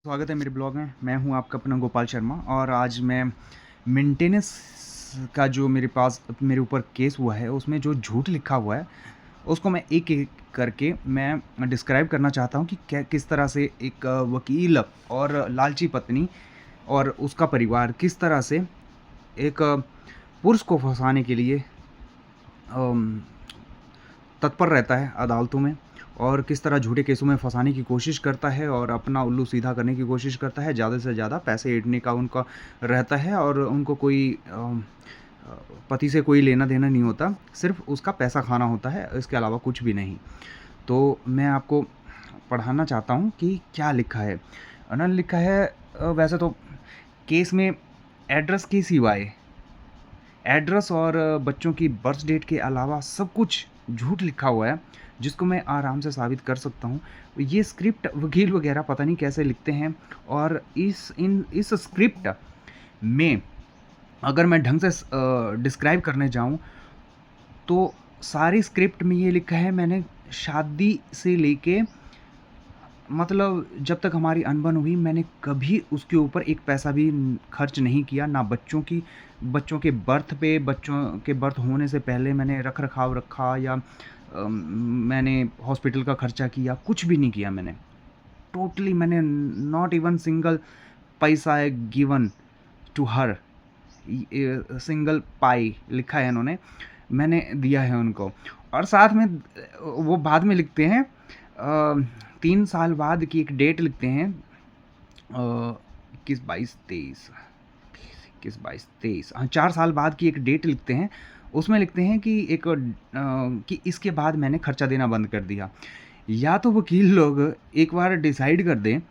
स्वागत है मेरे ब्लॉग में। मैं हूं आपका अपना गोपाल शर्मा और आज मैं मेंटेनेंस का जो मेरे ऊपर केस हुआ है उसमें जो झूठ लिखा हुआ है उसको मैं एक-एक करके मैं डिस्क्राइब करना चाहता हूं कि किस तरह से एक वकील और लालची पत्नी और उसका परिवार किस तरह से एक पुरुष को फँसाने के लिए अम, तत्पर रहता है अदालतों में और किस तरह झूठे केसों में फँसाने की कोशिश करता है और अपना उल्लू सीधा करने की कोशिश करता है। ज़्यादा से ज़्यादा पैसे ऐंठने का उनका रहता है और उनको कोई पति से कोई लेना-देना नहीं होता, सिर्फ़ उसका पैसा खाना होता है, इसके अलावा कुछ भी नहीं। तो मैं आपको पढ़ाना चाहता हूँ कि क्या लिखा है। उन्होंने लिखा है वैसे तो केस में एड्रेस के सिवाय एड्रेस और बच्चों की बर्थ डेट के अलावा सब कुछ झूठ लिखा हुआ है, जिसको मैं आराम से साबित कर सकता हूँ। ये स्क्रिप्ट वकील वगैरह पता नहीं कैसे लिखते हैं और इस स्क्रिप्ट में अगर मैं ढंग से डिस्क्राइब करने जाऊँ, तो सारी स्क्रिप्ट में ये लिखा है मैंने शादी से लेके मतलब जब तक हमारी अनबन हुई मैंने कभी उसके ऊपर एक पैसा भी खर्च नहीं किया, ना बच्चों के बर्थ पे, बच्चों के बर्थ होने से पहले मैंने रख-रखाव रखा या मैंने हॉस्पिटल का खर्चा किया, कुछ भी नहीं किया मैंने। टोटली मैंने नॉट इवन सिंगल पैसा गिवन टू हर, सिंगल पाई लिखा है इन्होंने, मैंने दिया है उनको। और साथ में वो बाद में लिखते हैं 3 साल बाद की एक डेट लिखते हैं 21, 22, 23, 21, 22, 23, हाँ 4 साल बाद की एक डेट लिखते हैं। उसमें लिखते हैं कि कि इसके बाद मैंने खर्चा देना बंद कर दिया। या तो वकील लोग एक बार डिसाइड कर दें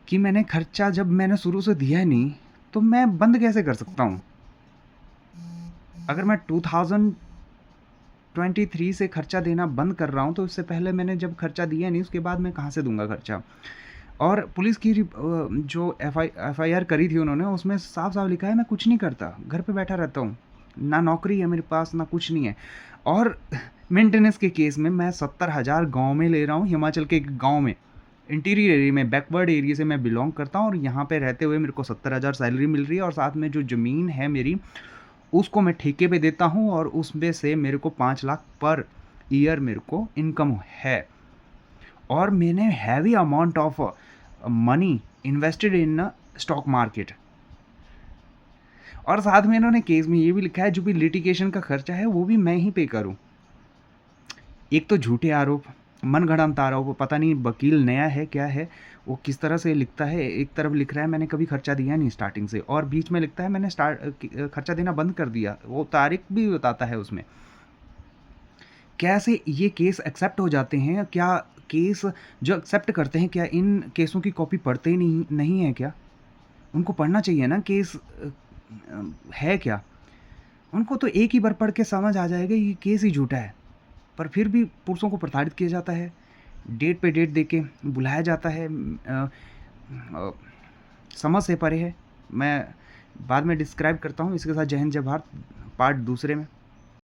कि मैंने खर्चा जब मैंने शुरू से दिया ही नहीं, तो मैं बंद कैसे कर सकता हूँ? अगर मैं 2023 से खर्चा देना बंद कर रहा हूँ, तो इससे पहले मैंने जब खर्चा दिया नहीं, उसके बाद मैं कहाँ से दूँगा खर्चा? और पुलिस की जो एफआईआर करी थी उन्होंने, उसमें साफ-साफ लिखा है मैं कुछ नहीं करता, घर पे बैठा रहता हूँ। ना नौकरी है मेरे पास, ना कुछ नहीं है। और मेंटेनेंस के केस में मैं 70,000 गाँव में ले रहा हूँ, हिमाचल के एक गाँव में। इंटीरियर एरिया में, बैकवर्ड एरिया से मैं बिलॉन्ग करता हूँ और यहाँ पे रहते हुए मेरे को 70,000 सैलरी मिल रही है और साथ में जो ज़मीन है मेरी, उसको मैं ठेके पे देता हूँ और उसमें से मेरे को 5 लाख पर ईयर मेरे को इनकम है। और मैंने heavy amount of money invested in stock market. और साथ में इन्होंने केस में ये भी लिखा है जो भी लिटिगेशन का खर्चा है वो भी मैं ही पे करूँ। एक तो झूठे आरोप, मनगढ़ंत आरोप, पता नहीं वकील नया है क्या है, वो किस तरह से लिखता है। एक तरफ लिख रहा है मैंने कभी खर्चा दिया नहीं स्टार्टिंग से, और बीच में लिखता है मैंने खर्चा देना बंद कर दिया, वो तारीख भी बताता है उसमें। कैसे ये केस एक्सेप्ट हो जाते हैं? क्या केस जो एक्सेप्ट करते हैं, क्या इन केसों की कॉपी पढ़ते ही नहीं है क्या? उनको पढ़ना चाहिए ना केस है क्या? उनको तो एक ही बार पढ़ के समझ आ जाएगा ये केस ही झूठा है। पर फिर भी पुरुषों को प्रताड़ित किया जाता है, डेट पे डेट देके बुलाया जाता है। अ, समझ से परे है। मैं बाद में डिस्क्राइब करता हूँ। इसके साथ जय हिंद जय भारत पार्ट दूसरे में।